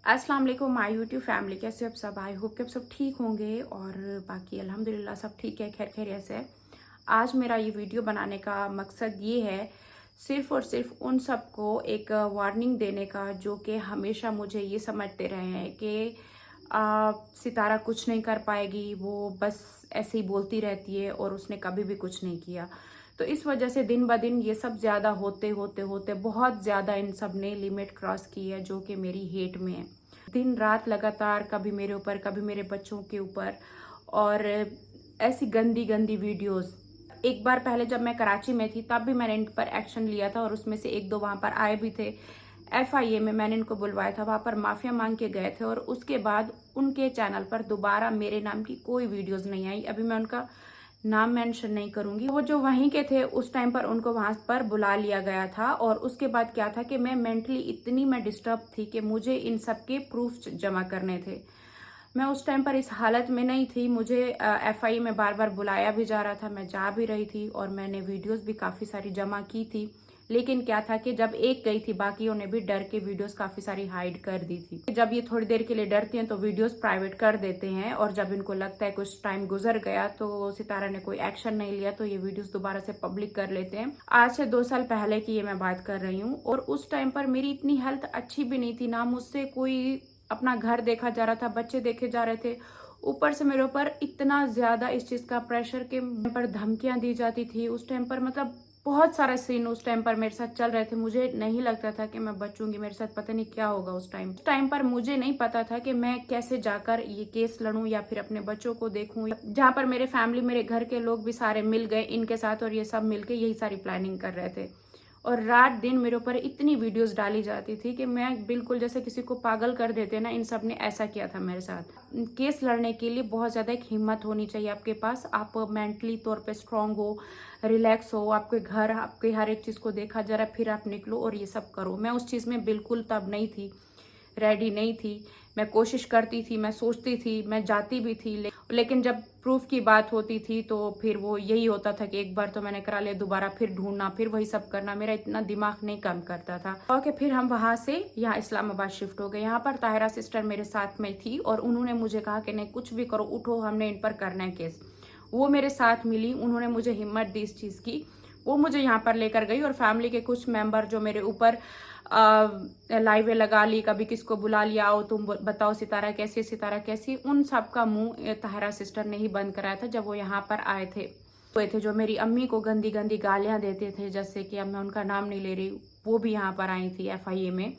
अस्सलाम वालेकुम my YouTube family, कैसे आप सब? आई होप कि आप सब ठीक होंगे और बाकी अल्हम्दुलिल्लाह सब ठीक है, खैर खैरियत से है। आज मेरा ये वीडियो बनाने का मकसद ये है सिर्फ़ और सिर्फ उन सबको एक वार्निंग देने का जो कि हमेशा मुझे ये समझते रहे हैं कि सितारा कुछ नहीं कर पाएगी, वो बस ऐसे ही बोलती रहती है और उसने कभी भी कुछ नहीं किया। तो इस वजह से दिन ब दिन ये सब ज़्यादा होते होते होते बहुत ज़्यादा इन सब ने लिमिट क्रॉस की है, जो कि मेरी हेट में है। दिन रात लगातार कभी मेरे ऊपर, कभी मेरे बच्चों के ऊपर, और ऐसी गंदी गंदी वीडियोस। एक बार पहले जब मैं कराची में थी तब भी मैंने इन पर एक्शन लिया था और उसमें से एक दो वहाँ पर आए भी थे। एफआईए में मैंने इनको बुलवाया था, वहाँ पर माफिया मांग के गए थे और उसके बाद उनके चैनल पर दोबारा मेरे नाम की कोई वीडियोस नहीं आई। अभी मैं उनका नाम मेंशन नहीं करूंगी। वो जो वहीं के थे उस टाइम पर उनको वहां पर बुला लिया गया था और उसके बाद क्या था कि मैं मेंटली इतनी मैं डिस्टर्ब थी कि मुझे इन सब के प्रूफ जमा करने थे। मैं उस टाइम पर इस हालत में नहीं थी। मुझे एफआई में बार बार बुलाया भी जा रहा था, मैं जा भी रही थी और मैंने वीडियोस भी काफ़ी सारी जमा की थी। लेकिन क्या था कि जब एक गई थी, बाकियों ने भी डर के वीडियोस काफ़ी सारी हाइड कर दी थी। जब ये थोड़ी देर के लिए डरती हैं तो वीडियोस प्राइवेट कर देते हैं और जब इनको लगता है कुछ टाइम गुजर गया तो सितारा ने कोई एक्शन नहीं लिया तो ये वीडियोस दोबारा से पब्लिक कर लेते हैं। आज से 2 साल पहले की ये मैं बात कर रही हूँ और उस टाइम पर मेरी इतनी हेल्थ अच्छी भी नहीं थी, ना मुझसे कोई अपना घर देखा जा रहा था, बच्चे देखे जा रहे थे। ऊपर से मेरे ऊपर इतना ज्यादा इस चीज का प्रेशर के पर धमकियां दी जाती थी उस टाइम पर। मतलब बहुत सारा सीन उस टाइम पर मेरे साथ चल रहे थे। मुझे नहीं लगता था कि मैं बचूंगी, मेरे साथ पता नहीं क्या होगा। उस टाइम पर मुझे नहीं पता था कि मैं कैसे जाकर ये केस लड़ूं या फिर अपने बच्चों को देखूं, जहां पर मेरे फैमिली, मेरे घर के लोग भी सारे मिल गए इनके साथ और ये सब मिलके यही सारी प्लानिंग कर रहे थे। और रात दिन मेरे ऊपर इतनी वीडियोस डाली जाती थी कि मैं बिल्कुल जैसे किसी को पागल कर देते ना, इन सब ने ऐसा किया था मेरे साथ। केस लड़ने के लिए बहुत ज़्यादा एक हिम्मत होनी चाहिए आपके पास। आप मेंटली तौर पे स्ट्रांग हो, रिलैक्स हो, आपके घर आपके हर एक चीज़ को देखा जा रहा है, फिर आप निकलो और ये सब करो। मैं उस चीज़ में बिल्कुल तब नहीं थी, रेडी नहीं थी। मैं कोशिश करती थी, मैं सोचती थी, मैं जाती भी थी, लेकिन जब प्रूफ की बात होती थी तो फिर वो यही होता था कि एक बार तो मैंने करा लिया, दोबारा फिर ढूंढना, फिर वही सब करना। मेरा इतना दिमाग नहीं काम करता था। ओके, फिर हम वहां से यहाँ इस्लामाबाद शिफ्ट हो गए। यहाँ पर ताहिरा सिस्टर मेरे साथ में थी और उन्होंने मुझे कहा कि नहीं, कुछ भी करो, उठो, हमने इन पर करना है केस। वो मेरे साथ मिली, उन्होंने मुझे हिम्मत दी इस चीज़ की। वो मुझे यहाँ पर लेकर गई और फैमिली के कुछ मेंबर जो मेरे ऊपर लाइवें लगा ली, कभी किसको बुला लिया, आओ तुम बताओ सितारा कैसी, सितारा कैसी, उन सब का मुंह ताहिरा सिस्टर ने ही बंद कराया था जब वो यहाँ पर आए थे। जो मेरी अम्मी को गंदी गंदी गालियां देते थे, जैसे कि अब मैं उनका नाम नहीं ले रही, वो भी यहाँ पर आई थी एफआईए में।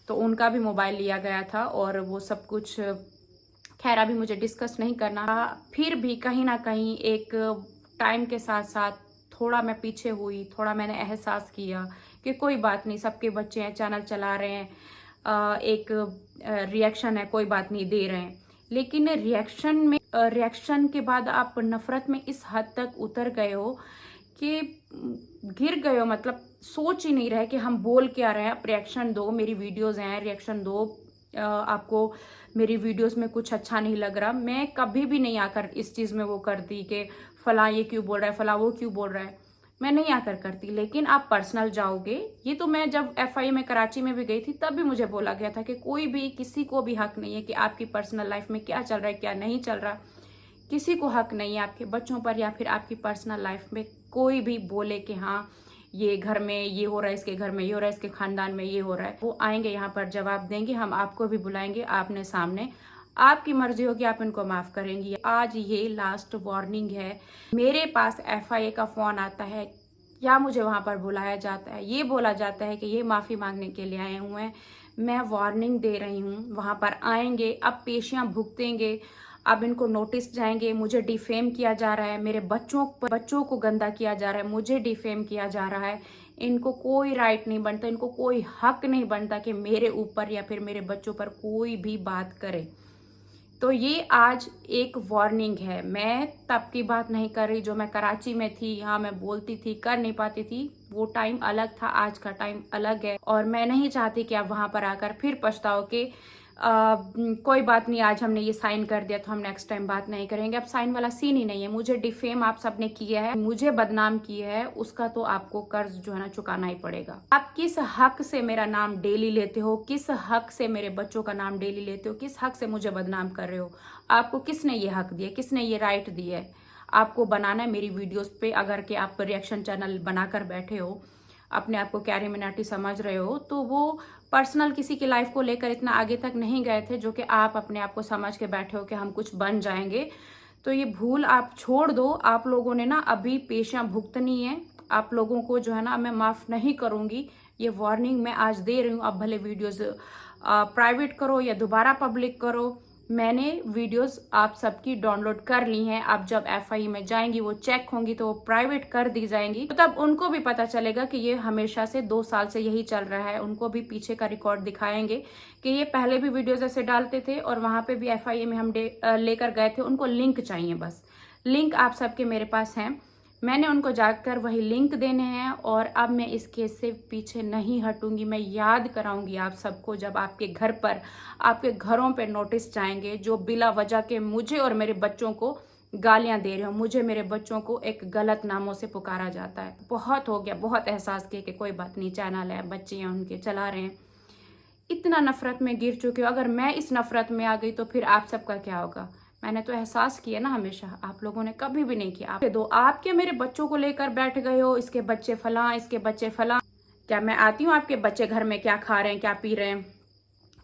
तो उनका भी मोबाइल लिया गया था और वो सब कुछ, खैर अभी मुझे डिस्कस नहीं करना। फिर भी कहीं ना कहीं एक टाइम के साथ साथ थोड़ा मैं पीछे हुई, थोड़ा मैंने एहसास किया कि कोई बात नहीं, सबके बच्चे हैं, चैनल चला रहे हैं, एक रिएक्शन है, कोई बात नहीं, दे रहे हैं। लेकिन रिएक्शन के बाद आप नफरत में इस हद तक उतर गए हो कि गिर गए हो। मतलब सोच ही नहीं रहे कि हम बोल क्या रहे हैं। आप रिएक्शन दो, मेरी वीडियोस हैं, रिएक्शन दो। आपको मेरी वीडियोस में कुछ अच्छा नहीं लग रहा, मैं कभी भी नहीं आकर इस चीज में वो करती कि फला ये क्यों बोल रहा है, फला वो क्यों बोल रहा है, मैं नहीं आकर करती। लेकिन आप पर्सनल जाओगे, ये तो मैं जब एफआई में कराची में भी गई थी तब भी मुझे बोला गया था कि कोई भी, किसी को भी हक नहीं है कि आपकी पर्सनल लाइफ में क्या चल रहा है क्या नहीं चल रहा। किसी को हक नहीं है आपके बच्चों पर या फिर आपकी पर्सनल लाइफ में कोई भी बोले कि हाँ ये घर में ये हो रहा है, इसके घर में ये हो रहा है, इसके खानदान में ये हो रहा है। वो आएंगे यहाँ पर जवाब देंगे, हम आपको भी बुलाएंगे आपने सामने। आपकी मर्जी होगी, आप इनको माफ करेंगी। आज ये लास्ट वार्निंग है। मेरे पास एफआईए का फोन आता है या मुझे वहां पर बुलाया जाता है, ये बोला जाता है कि ये माफी मांगने के लिए आए हुए हैं। मैं वार्निंग दे रही हूँ, वहां पर आएंगे, अब पेशियां भुगतेंगे, अब इनको नोटिस जाएंगे। मुझे डिफेम किया जा रहा है, मेरे बच्चों को गंदा किया जा रहा है, मुझे डिफेम किया जा रहा है। इनको कोई राइट नहीं बनता, इनको कोई हक नहीं बनता कि मेरे ऊपर या फिर मेरे बच्चों पर कोई भी बात करे। तो ये आज एक वार्निंग है। मैं तब की बात नहीं कर रही जो मैं कराची में थी, यहाँ मैं बोलती थी, कर नहीं पाती थी। वो टाइम अलग था, आज का टाइम अलग है और मैं नहीं चाहती कि आप वहां पर आकर फिर पछताओ कि कोई बात नहीं, आज हमने ये साइन कर दिया तो हम नेक्स्ट टाइम बात नहीं करेंगे। अब साइन वाला सीन ही नहीं है। मुझे डिफेम आप सबने किया है, मुझे बदनाम किया है, उसका तो आपको कर्ज जो है ना चुकाना ही पड़ेगा। आप किस हक से मेरा नाम डेली लेते हो, किस हक से मेरे बच्चों का नाम डेली लेते हो, किस हक से मुझे बदनाम कर रहे हो? आपको किसने ये हक दिया, किसने ये राइट दिया है? आपको बनाना है मेरी वीडियोस पे, अगर के आप रिएक्शन चैनल बनाकर बैठे हो, अपने आप को कैरी मिनाटी समझ रहे हो, तो वो पर्सनल किसी की लाइफ को लेकर इतना आगे तक नहीं गए थे जो कि आप अपने आप को समझ के बैठे हो कि हम कुछ बन जाएंगे। तो ये भूल आप छोड़ दो। आप लोगों ने ना अभी पेशियां भुगतनी है। आप लोगों को जो है ना मैं माफ नहीं करूंगी। ये वार्निंग मैं आज दे रही हूँ। आप भले वीडियोस प्राइवेट करो या दोबारा पब्लिक करो, मैंने वीडियोस आप सबकी डाउनलोड कर ली हैं। आप जब एफआई में जाएंगी वो चेक होंगी तो वो प्राइवेट कर दी जाएंगी, तो तब उनको भी पता चलेगा कि ये हमेशा से 2 साल से यही चल रहा है। उनको भी पीछे का रिकॉर्ड दिखाएंगे कि ये पहले भी वीडियोस ऐसे डालते थे और वहां पे भी एफआई में हम लेकर गए थे। उनको लिंक चाहिए, बस लिंक आप सबके मेरे पास हैं। मैंने उनको जाकर वही लिंक देने हैं और अब मैं इस केस से पीछे नहीं हटूंगी। मैं याद कराऊंगी आप सबको, जब आपके घर पर, आपके घरों पे नोटिस जाएंगे जो बिला वजह के मुझे और मेरे बच्चों को गालियां दे रहे हो। मुझे मेरे बच्चों को एक गलत नामों से पुकारा जाता है। बहुत हो गया, बहुत एहसास किया कि कोई बात नहीं, चैनल है, बच्चे हैं उनके, चला रहे हैं। इतना नफरत में गिर चुके हो, अगर मैं इस नफरत में आ गई तो फिर आप सबका क्या होगा? मैंने तो एहसास किया ना हमेशा, आप लोगों ने कभी भी नहीं किया। आप क्या मेरे बच्चों को लेकर बैठ गए हो, इसके बच्चे फला, इसके बच्चे फला। क्या मैं आती हूँ आपके बच्चे घर में क्या खा रहे हैं, क्या पी रहे हैं?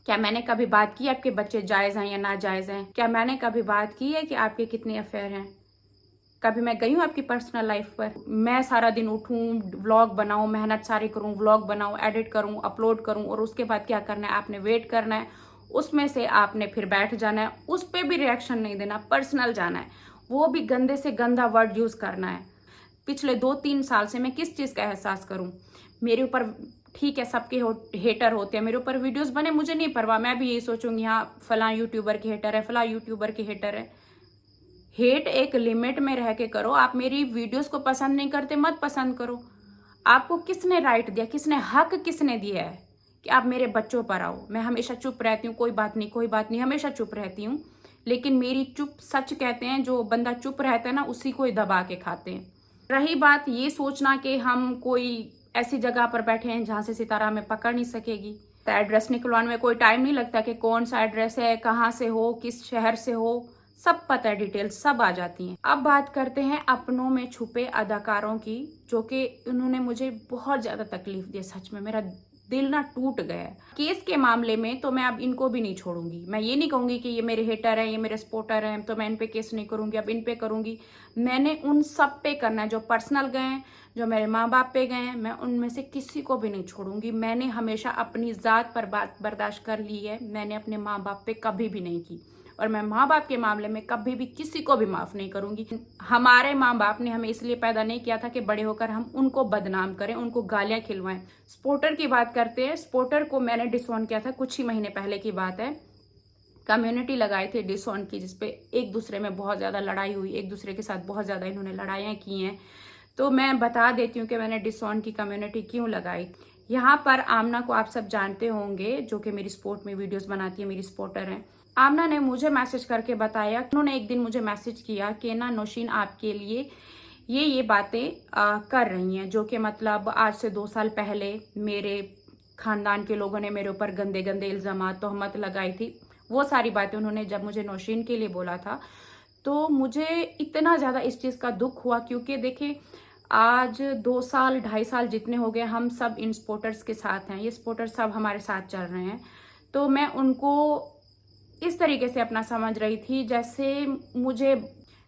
क्या मैंने कभी बात की आपके बच्चे जायज हैं या ना जायज हैं? क्या मैंने कभी बात की है कि आपके कितने अफेयर हैं? कभी मैं गई हूँ आपकी पर्सनल लाइफ पर? मैं सारा दिन उठूं, व्लॉग बनाऊं, मेहनत सारी करूं, व्लॉग बनाऊं, एडिट करूं, अपलोड करूं और उसके बाद क्या करना है? आपने वेट करना है, उसमें से आपने फिर बैठ जाना है, उस पर भी रिएक्शन नहीं देना, पर्सनल जाना है, वो भी गंदे से गंदा वर्ड यूज करना है। पिछले 2-3 साल से मैं किस चीज का एहसास करूं? मेरे ऊपर ठीक है सबके हेटर होते हैं, मेरे ऊपर वीडियोस बने, मुझे नहीं परवाह। मैं भी यही सोचूंगी हाँ फला यूट्यूबर के हेटर है, फला यूट्यूबर के हेटर है। हेट एक लिमिट में रह के करो। आप मेरी वीडियोस को पसंद नहीं करते, मत पसंद करो। आपको किसने राइट दिया, किसने हक किसने दिया है कि आप मेरे बच्चों पर आओ? मैं हमेशा चुप रहती हूँ, कोई बात नहीं, कोई बात नहीं, हमेशा चुप रहती हूँ। लेकिन मेरी चुप सच कहते हैं, जो बंदा चुप रहता है ना उसी को ही दबा के खाते हैं। रही बात ये सोचना कि हम कोई ऐसी जगह पर बैठे हैं जहां से सितारा हमें पकड़ नहीं सकेगी, तो एड्रेस निकलवाने में कोई टाइम नहीं लगता कि कौन सा एड्रेस है, कहाँ से हो, किस शहर से हो, सब पता है, डिटेल्स सब आ जाती हैं। अब बात करते हैं अपनों में छुपे अदाकारों की, जो कि उन्होंने मुझे बहुत ज्यादा तकलीफ दी। सच में मेरा दिल ना टूट गया है। केस के मामले में तो मैं अब इनको भी नहीं छोड़ूंगी। मैं ये नहीं कहूंगी कि ये मेरे हेटर हैं, ये मेरे सपोर्टर हैं, तो मैं इन पे केस नहीं करूंगी, अब इन पे करूंगी। मैंने उन सब पे करना है जो पर्सनल गए हैं, जो मेरे माँ बाप पे गए हैं, मैं उनमें से किसी को भी नहीं छोड़ूंगी। मैंने हमेशा अपनी जात पर बात बर्दाश्त कर ली है, मैंने अपने माँ बाप पे कभी भी नहीं की, और मैं माँ बाप के मामले में कभी भी किसी को भी माफ नहीं करूंगी। हमारे माँ बाप ने हमें इसलिए पैदा नहीं किया था कि बड़े होकर हम उनको बदनाम करें, उनको गालियां खिलवाएं। स्पोर्टर की बात करते हैं। स्पोर्टर को मैंने डिसऑन किया था, कुछ ही महीने पहले की बात है। कम्युनिटी लगाई थी डिसऑन की, जिसपे एक दूसरे में बहुत ज्यादा लड़ाई हुई, एक दूसरे के साथ बहुत ज्यादा इन्होंने लड़ाइयाँ की हैं। तो मैं बता देती हूँ कि मैंने डिसऑन की कम्युनिटी क्यों लगाई। यहाँ पर आमना को आप सब जानते होंगे, जो कि मेरी स्पोर्ट में वीडियोस बनाती है, मेरी सपोर्टर है। आमना ने मुझे मैसेज करके बताया, उन्होंने एक दिन मुझे मैसेज किया कि ना नौशीन आपके लिए ये बातें कर रही हैं, जो कि मतलब आज से 2 साल पहले मेरे खानदान के लोगों ने मेरे ऊपर गंदे गंदे इल्जाम तोहमत लगाई थी। वो सारी बातें उन्होंने जब मुझे नौशीन के लिए बोला था, तो मुझे इतना ज़्यादा इस चीज़ का दुख हुआ, क्योंकि देखिए आज 2 साल 2.5 साल जितने हो गए, हम सब इन सपोर्टर्स के साथ हैं, ये सपोर्टर्स सब हमारे साथ चल रहे हैं। तो मैं उनको इस तरीके से अपना समझ रही थी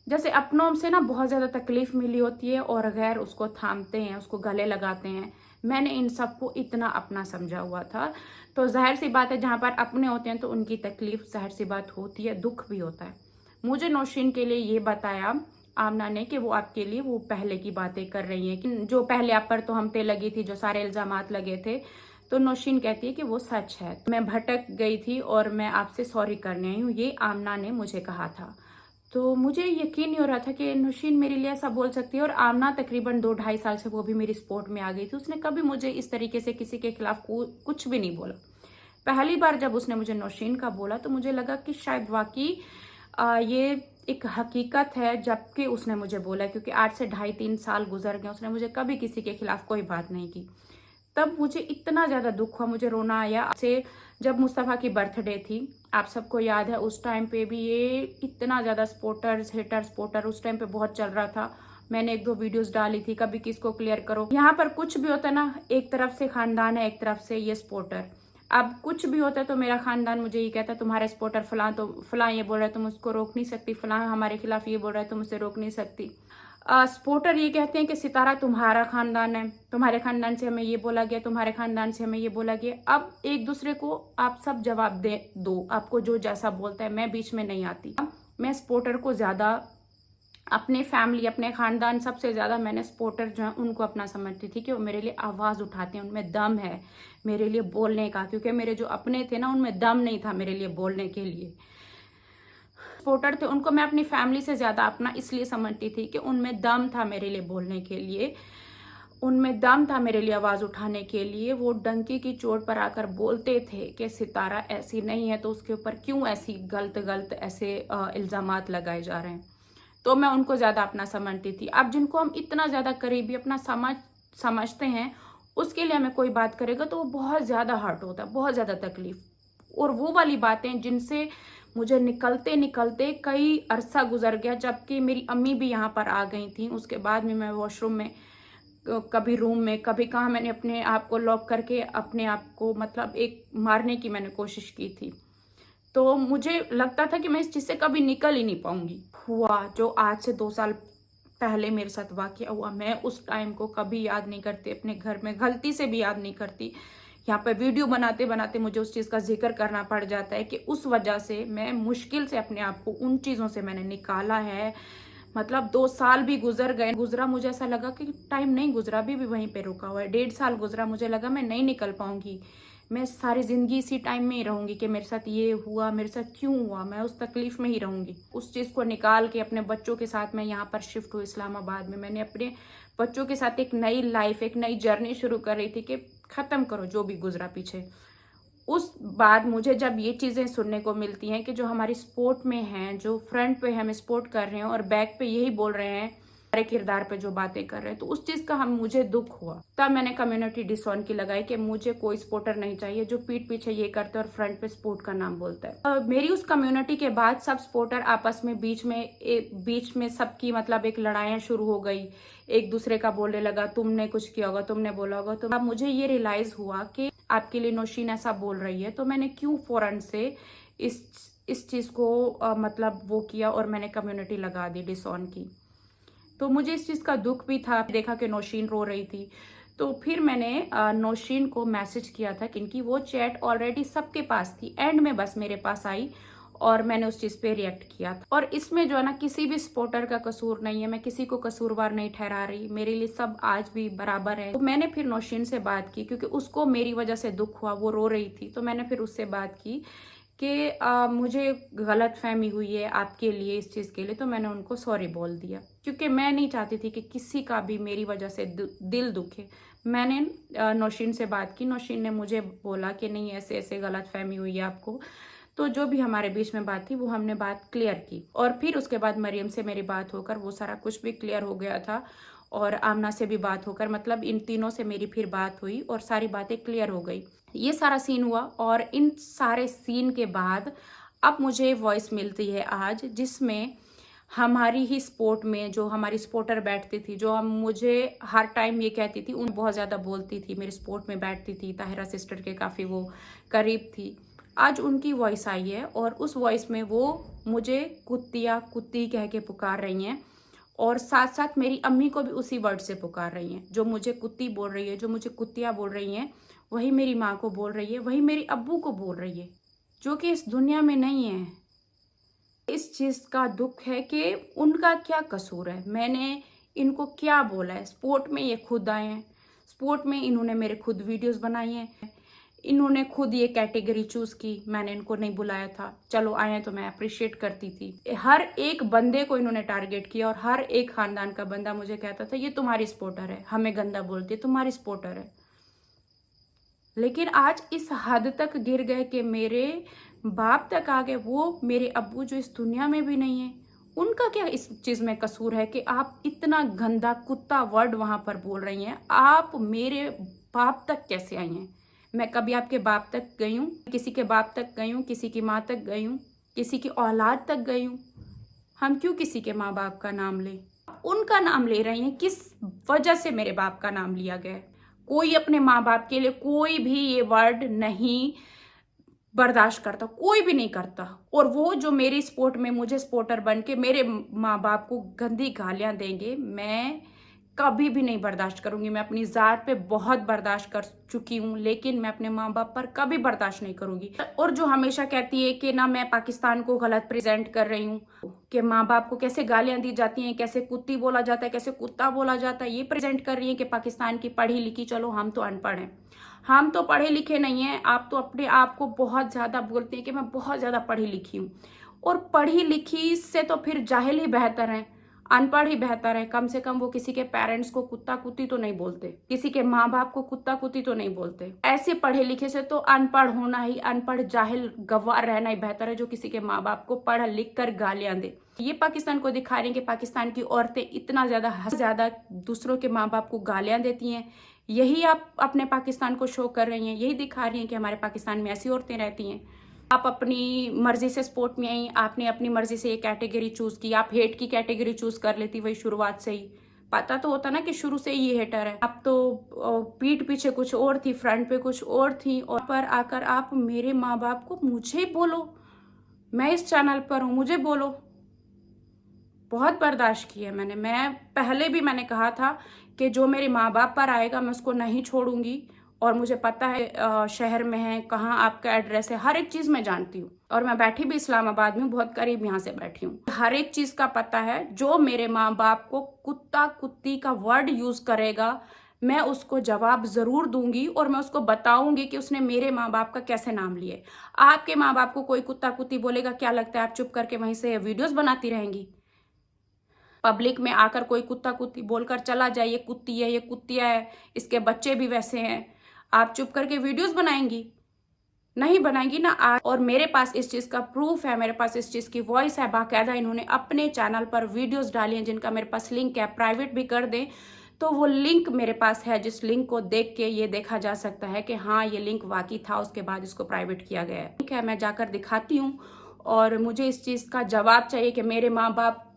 जैसे अपनों से ना बहुत ज़्यादा तकलीफ मिली होती है और गैर उसको थामते हैं, उसको गले लगाते हैं। मैंने इन सबको इतना अपना समझा हुआ था। तो जाहिर सी बात है, जहाँ पर अपने होते हैं तो उनकी तकलीफ जाहिर सी बात होती है, दुख भी होता है। मुझे नौशीन के लिए ये बताया आमना ने कि वो आपके लिए वो पहले की बातें कर रही हैं, कि जो पहले आप पर तो हमते लगी थी, जो सारे इल्जामात लगे थे। तो नौशीन कहती है कि वो सच है, मैं भटक गई थी और मैं आपसे सॉरी करने आई हूँ, ये आमना ने मुझे कहा था। तो मुझे यकीन नहीं हो रहा था कि नौशीन मेरे लिए ऐसा बोल सकती है। और आमना तकरीबन 2-2.5 साल से वो भी मेरी सपोर्ट में आ गई थी, उसने कभी मुझे इस तरीके से किसी के खिलाफ कुछ भी नहीं बोला। पहली बार जब उसने मुझे नौशीन का बोला तो मुझे लगा कि शायद वाकई ये एक हकीकत है, जबकि उसने मुझे बोला, क्योंकि आज से 2.5-3 साल गुजर गए, उसने मुझे कभी किसी के खिलाफ कोई बात नहीं की। तब मुझे इतना ज़्यादा दुख हुआ, मुझे रोना आया। से जब मुस्तफ़ा की बर्थडे थी, आप सबको याद है, उस टाइम पे भी ये इतना ज़्यादा स्पोर्टर उस टाइम पे बहुत चल रहा था। मैंने 1-2 वीडियोस डाली थी, कभी किसको क्लियर करो। यहाँ पर कुछ भी होता है ना, एक तरफ से खानदान है, एक तरफ से ये स्पोर्टर। अब कुछ भी होता है तो मेरा खानदान मुझे ये कहता है तुम्हारे स्पोर्टर फलां, तो फलां ये बोल रहा है तुम उसको रोक नहीं सकती, फलां हमारे खिलाफ ये बोल रहा है तुम उसे रोक नहीं सकती। सपोर्टर ये कहते हैं कि सितारा तुम्हारा खानदान है, तुम्हारे खानदान से हमें ये बोला गया, तुम्हारे खानदान से हमें ये बोला गया। अब एक दूसरे को आप सब जवाब दे दो, आपको जो जैसा बोलता है, मैं बीच में नहीं आती। मैं सपोर्टर को ज़्यादा अपने फैमिली, अपने खानदान, सबसे ज़्यादा मैंने सपोर्टर जो है उनको अपना समझती थी कि वो मेरे लिए आवाज़ उठाते हैं, उनमें दम है मेरे लिए बोलने का, क्योंकि मेरे जो अपने थे ना उनमें दम नहीं था मेरे लिए बोलने के लिए। सपोर्टर थे उनको मैं अपनी फैमिली से ज़्यादा अपना इसलिए समझती थी कि उनमें दम था मेरे लिए बोलने के लिए, उनमें दम था मेरे लिए आवाज़ उठाने के लिए। वो डंकी की चोट पर आकर बोलते थे कि सितारा ऐसी नहीं है, तो उसके ऊपर क्यों ऐसी गलत ऐसे इल्ज़ामात लगाए जा रहे हैं। तो मैं उनको ज़्यादा अपना समझती थी। अब जिनको हम इतना ज़्यादा करीबी अपना समझते हैं, उसके लिए हमें कोई बात करेगा तो वो बहुत ज़्यादा हर्ट होता है, बहुत ज़्यादा तकलीफ। और वो वाली बातें जिनसे मुझे निकलते निकलते कई अरसा गुजर गया, जबकि मेरी अम्मी भी यहाँ पर आ गई थी। उसके बाद में मैं वॉशरूम में, कभी रूम में, कभी कहाँ, मैंने अपने आप को लॉक करके अपने आप को मतलब एक मारने की मैंने कोशिश की थी। तो मुझे लगता था कि मैं इस चीज़ से कभी निकल ही नहीं पाऊंगी। हुआ जो आज से 2 साल पहले मेरे साथ वाक़या हुआ, मैं उस टाइम को कभी याद नहीं करती, अपने घर में गलती से भी याद नहीं करती। यहाँ पे वीडियो बनाते बनाते मुझे उस चीज़ का जिक्र करना पड़ जाता है कि उस वजह से मैं मुश्किल से अपने आप को उन चीज़ों से मैंने निकाला है। मतलब 2 साल भी गुजरा, मुझे ऐसा लगा कि टाइम नहीं गुजरा, अभी भी वहीं पे रुका हुआ है। 1.5 साल गुजरा, मुझे लगा मैं नहीं निकल पाऊंगी, मैं सारी ज़िंदगी इसी टाइम में ही रहूंगी कि मेरे साथ ये हुआ, मेरे साथ क्यों हुआ, मैं उस तकलीफ में ही रहूंगी। उस चीज़ को निकाल के अपने बच्चों के साथ मैं यहाँ पर शिफ्ट हुई इस्लामाबाद में। मैंने अपने बच्चों के साथ एक नई लाइफ, एक नई जर्नी शुरू कर रही थी कि ख़त्म करो जो भी गुजरा पीछे। उस बाद मुझे जब ये चीज़ें सुनने को मिलती हैं कि जो हमारी सपोर्ट में हैं, जो फ्रंट पे हमें सपोर्ट कर रहे हैं और बैक पे यही बोल रहे हैं, हमारे किरदार पे जो बातें कर रहे हैं, तो उस चीज़ का मुझे दुख हुआ। तब मैंने कम्युनिटी डिसऑन की लगाई कि मुझे कोई सपोर्टर नहीं चाहिए जो पीठ पीछे ये करते और फ्रंट पे सपोर्ट का नाम बोलता है। मेरी उस कम्युनिटी के बाद सब सपोर्टर आपस में बीच में सबकी मतलब एक लड़ाइयाँ शुरू हो गई, एक दूसरे का बोलने लगा तुमने कुछ किया होगा, तुमने बोला होगा। तो अब मुझे ये रियलाइज हुआ कि आपके लिए नौशीन ऐसा बोल रही है, तो मैंने क्यों फौरन से इस चीज़ को मतलब वो किया और मैंने कम्युनिटी लगा दी डिसऑन की। तो मुझे इस चीज़ का दुख भी था, देखा कि नौशीन रो रही थी, तो फिर मैंने नौशीन को मैसेज किया था, क्योंकि वो चैट ऑलरेडी सबके पास थी, एंड में बस मेरे पास आई और मैंने उस चीज़ पे रिएक्ट किया था। और इसमें जो है ना, किसी भी सपोर्टर का कसूर नहीं है, मैं किसी को कसूरवार नहीं ठहरा रही, मेरे लिए सब आज भी बराबर है। तो मैंने फिर नौशीन से बात की, क्योंकि उसको मेरी वजह से दुख हुआ, वो रो रही थी, तो मैंने फिर उससे बात की कि मुझे गलत फहमी हुई है आपके लिए इस चीज़ के लिए। तो मैंने उनको सॉरी बोल दिया, क्योंकि मैं नहीं चाहती थी कि किसी का भी मेरी वजह से दिल दुखे। मैंने नौशीन से बात की, नौशीन ने मुझे बोला कि नहीं ऐसे ऐसे गलत फहमी हुई है आपको। तो जो भी हमारे बीच में बात थी वो हमने बात क्लियर की, और फिर उसके बाद मरियम से मेरी बात होकर वो सारा कुछ भी क्लियर हो गया था, और आमना से भी बात होकर, मतलब इन तीनों से मेरी फिर बात हुई और सारी बातें क्लियर हो गई। ये सारा सीन हुआ, और इन सारे सीन के बाद अब मुझे वॉइस मिलती है आज, जिसमें हमारी ही सपोर्ट में जो हमारी सपोर्टर बैठती थी, जो हम मुझे हर टाइम ये कहती थी, उन बहुत ज़्यादा बोलती थी, मेरी सपोर्ट में बैठती थी, ताहिरा सिस्टर के काफ़ी वो करीब थी, आज उनकी वॉइस आई है, और उस वॉइस में वो मुझे कुत्ती कह के पुकार रही हैं, और साथ साथ मेरी अम्मी को भी उसी वर्ड से पुकार रही हैं। जो मुझे कुत्ती बोल रही है, जो मुझे कुत्तियाँ बोल रही हैं, वही मेरी माँ को बोल रही है, वही मेरी अब्बू को बोल रही है, जो कि इस दुनिया में नहीं है। इस चीज़ का दुख है कि उनका क्या कसूर है, मैंने इनको क्या बोला है। स्पोर्ट में ये खुद आए हैं, स्पोर्ट में इन्होंने मेरे खुद वीडियोस बनाई हैं, इन्होंने खुद ये कैटेगरी चूज़ की, मैंने इनको नहीं बुलाया था। चलो आए हैं तो मैं अप्रिशिएट करती थी। हर एक बंदे को इन्होंने टारगेट किया, और हर एक खानदान का बंदा मुझे कहता था ये तुम्हारी सपोर्टर है, हमें गंदा बोलती है, तुम्हारी सपोर्टर है। लेकिन आज इस हद तक गिर गए कि मेरे बाप तक आ गए, वो मेरे अब्बू जो इस दुनिया में भी नहीं है। उनका क्या इस चीज़ में कसूर है कि आप इतना गंदा कुत्ता वर्ड वहाँ पर बोल रही हैं? आप मेरे बाप तक कैसे आई हैं? मैं कभी आपके बाप तक गई हूँ? किसी के बाप तक गई हूँ? किसी की माँ तक गई हूँ? किसी की औलाद तक गई हूँ? हम क्यों किसी के माँ बाप का नाम लें? उनका नाम ले रही हैं, किस वजह से मेरे बाप का नाम लिया गया है? कोई अपने माँ बाप के लिए कोई भी ये वर्ड नहीं बर्दाश्त करता, कोई भी नहीं करता। और वो जो मेरी सपोर्ट में मुझे सपोर्टर बन के मेरे माँ बाप को गंदी गालियां देंगे, मैं कभी भी नहीं बर्दाश्त करूंगी। मैं अपनी ज़ात पे बहुत बर्दाश्त कर चुकी हूँ, लेकिन मैं अपने माँ बाप पर कभी बर्दाश्त नहीं करूंगी। और जो हमेशा कहती है कि ना मैं पाकिस्तान को गलत प्रेजेंट कर रही हूँ, कि माँ बाप को कैसे गालियां दी जाती हैं, कैसे कुत्ती बोला जाता है, कैसे कुत्ता बोला जाता है, ये प्रेजेंट कर रही है कि पाकिस्तान की पढ़ी लिखी। चलो हम तो अनपढ़ हैं, हम तो पढ़े लिखे नहीं हैं। आप तो अपने आप को बहुत ज़्यादा बोलते हैं कि मैं बहुत ज़्यादा पढ़ी लिखी हूँ, और पढ़ी लिखी से तो फिर जाहिल ही बेहतर है, अनपढ़ ही बेहतर है। कम से कम वो किसी के पेरेंट्स को कुत्ता कुत्ती तो नहीं बोलते, किसी के माँ बाप को कुत्ता कुत्ती तो नहीं बोलते। ऐसे पढ़े लिखे से तो अनपढ़ होना ही, अनपढ़ जाहिल गवार रहना ही बेहतर है, जो किसी के माँ बाप को पढ़ लिख कर गालियां दे। ये पाकिस्तान को दिखा रही है कि पाकिस्तान की औरतें इतना ज्यादा दूसरों के माँ बाप को गालियां देती हैं। यही आप अपने पाकिस्तान को शो कर रही हैं, यही दिखा रही हैं कि हमारे पाकिस्तान में ऐसी औरतें रहती हैं। आप अपनी मर्जी से स्पोर्ट में आई, आपने अपनी मर्जी से ये कैटेगरी चूज की। आप हेट की कैटेगरी चूज कर लेती वही शुरुआत से ही। पता तो होता ना कि शुरू से ही ये हेटर है। आप तो पीठ पीछे कुछ और थी, फ्रंट पे कुछ और थी, और पर आकर आप मेरे माँ बाप को, मुझे बोलो, मैं इस चैनल पर हूँ, मुझे बोलो। बहुत बर्दाश्त की है मैंने। मैं पहले भी मैंने कहा था कि जो मेरे माँ बाप पर आएगा मैं उसको नहीं छोड़ूंगी। और मुझे पता है शहर में है, कहाँ आपका एड्रेस है, हर एक चीज़ मैं जानती हूँ। और मैं बैठी भी इस्लामाबाद में, बहुत करीब यहाँ से बैठी हूँ। हर एक चीज़ का पता है। जो मेरे माँ बाप को कुत्ता कुत्ती का वर्ड यूज़ करेगा, मैं उसको जवाब ज़रूर दूंगी, और मैं उसको बताऊंगी कि उसने मेरे माँ बाप का कैसे नाम लिए। आपके माँ बाप को कोई कुत्ता कुत्ती बोलेगा, क्या लगता है आप चुप करके वहीं से वीडियोज़ बनाती रहेंगी? पब्लिक में आकर कोई कुत्ता कुत्ती बोलकर चला जाए, ये कुत्ती है, ये कुत्तिया है, इसके बच्चे भी वैसे हैं, आप चुप करके वीडियोस बनाएंगी? नहीं बनाएंगी ना। आज और मेरे पास इस चीज़ का प्रूफ है, मेरे पास इस चीज़ की वॉइस है। बाकायदा इन्होंने अपने चैनल पर वीडियोस डाली हैं, जिनका मेरे पास लिंक है। प्राइवेट भी कर दें तो वो लिंक मेरे पास है, जिस लिंक को देख के ये देखा जा सकता है कि हाँ ये लिंक वाकई था, उसके बाद इसको प्राइवेट किया गया है। ठीक है, मैं जाकर दिखाती हूँ। और मुझे इस चीज़ का जवाब चाहिए कि मेरे माँ बाप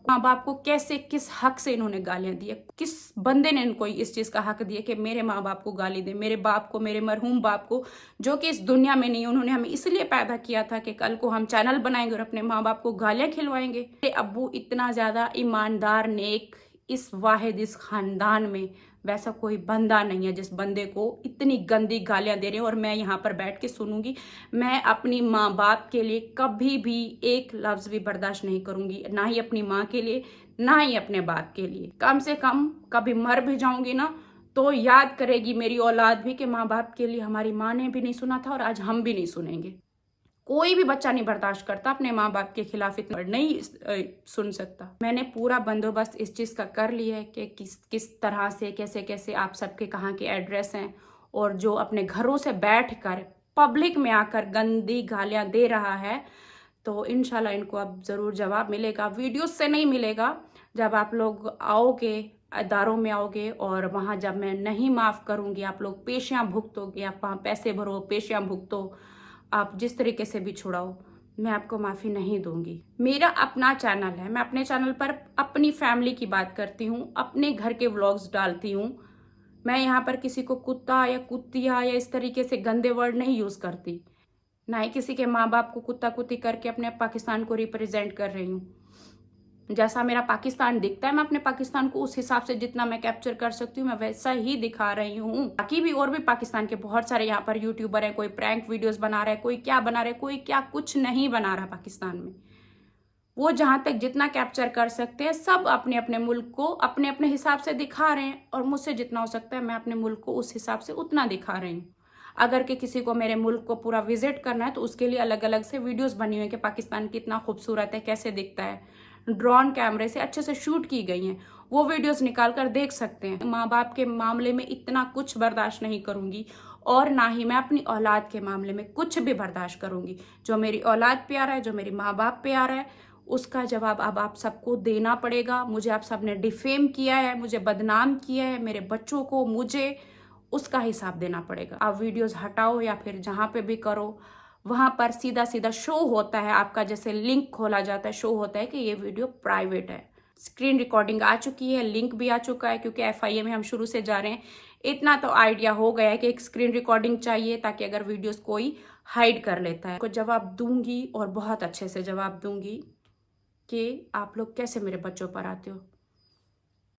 को कैसे, किस हक से इन्होंने गालियां दी है, किस बंदे ने इनको इस चीज़ का हक दिया कि मेरे माँ बाप को गाली दे, मेरे बाप को, मेरे मरहूम बाप को, जो कि इस दुनिया में नहीं। उन्होंने हमें इसलिए पैदा किया था कि कल को हम चैनल बनाएंगे और अपने माँ बाप को गालियां खिलवाएंगे। मेरे अब्बू इतना ज़्यादा ईमानदार, नेक, इस वाहिद, इस खानदान में वैसा कोई बंदा नहीं है जिस बंदे को इतनी गंदी गालियां दे रहे हैं। और मैं यहाँ पर बैठ के सुनूंगी। मैं अपनी माँ बाप के लिए कभी भी एक लफ्ज़ भी बर्दाश्त नहीं करूंगी, ना ही अपनी माँ के लिए, ना ही अपने बाप के लिए। कम से कम कभी मर भी जाऊंगी ना तो याद करेगी मेरी औलाद भी कि माँ बाप के लिए हमारी माँ ने भी नहीं सुना था, और आज हम भी नहीं सुनेंगे। कोई भी बच्चा नहीं बर्दाश्त करता अपने माँ बाप के खिलाफ इतना नहीं सुन सकता। मैंने पूरा बंदोबस्त इस चीज़ का कर लिया है कि किस तरह से, कैसे कैसे आप सबके कहाँ के एड्रेस हैं, और जो अपने घरों से बैठकर पब्लिक में आकर गंदी गालियाँ दे रहा है, तो इंशाल्लाह इनको अब ज़रूर जवाब मिलेगा। वीडियोस से नहीं मिलेगा, जब आप लोग आओगे, अदारों में आओगे, और वहाँ जब मैं नहीं माफ़ करूँगी, आप लोग पेशियाँ भुगतोगे, आप वहाँ पैसे भरो, पेशियाँ भुगतो, आप जिस तरीके से भी छुड़ाओ, मैं आपको माफ़ी नहीं दूंगी। मेरा अपना चैनल है, मैं अपने चैनल पर अपनी फैमिली की बात करती हूँ, अपने घर के व्लॉग्स डालती हूँ। मैं यहाँ पर किसी को कुत्ता या कुत्तिया या इस तरीके से गंदे वर्ड नहीं यूज़ करती, ना ही किसी के माँ बाप को कुत्ता कुत्ती करके अपने पाकिस्तान को रिप्रेजेंट कर रही हूँ। जैसा मेरा पाकिस्तान दिखता है, मैं अपने पाकिस्तान को उस हिसाब से जितना मैं कैप्चर कर सकती हूँ मैं वैसा ही दिखा रही हूँ। बाकी भी और भी पाकिस्तान के बहुत सारे यहाँ पर यूट्यूबर हैं, कोई प्रैंक वीडियोस बना रहा है, कोई क्या बना रहा है, कोई क्या कुछ नहीं बना रहा पाकिस्तान में। वो जहाँ तक जितना कैप्चर कर सकते हैं, सब अपने अपने मुल्क को अपने अपने हिसाब से दिखा रहे हैं, और मुझसे जितना हो सकता है मैं अपने मुल्क को उस हिसाब से उतना दिखा रही हूँ। अगर कि किसी को मेरे मुल्क को पूरा विजिट करना है तो उसके लिए अलग अलग से वीडियोस बनी हुई है कि पाकिस्तान कितना खूबसूरत है, कैसे दिखता है, ड्रोन कैमरे से अच्छे से शूट की गई हैं, वो वीडियोस निकाल कर देख सकते हैं। माँ बाप के मामले में इतना कुछ बर्दाश्त नहीं करूंगी, और ना ही मैं अपनी औलाद के मामले में कुछ भी बर्दाश्त करूंगी। जो मेरी औलाद पे आ रहा है, जो मेरी माँ बाप पे आ रहा है, उसका जवाब अब आप सबको देना पड़ेगा। मुझे आप सबने डिफेम किया है, मुझे बदनाम किया है, मेरे बच्चों को, मुझे, उसका हिसाब देना पड़ेगा। आप वीडियोस हटाओ या फिर जहाँ पे भी करो, वहां पर सीधा सीधा शो होता है आपका, जैसे लिंक खोला जाता है, शो होता है कि ये वीडियो प्राइवेट है। स्क्रीन रिकॉर्डिंग आ चुकी है, लिंक भी आ चुका है, क्योंकि FIA में हम शुरू से जा रहे हैं। इतना तो आइडिया हो गया है कि एक स्क्रीन रिकॉर्डिंग चाहिए, ताकि अगर वीडियोस कोई हाइड कर लेता है, को जवाब दूंगी और बहुत अच्छे से जवाब दूंगी कि आप लोग कैसे मेरे बच्चों पर आते हो।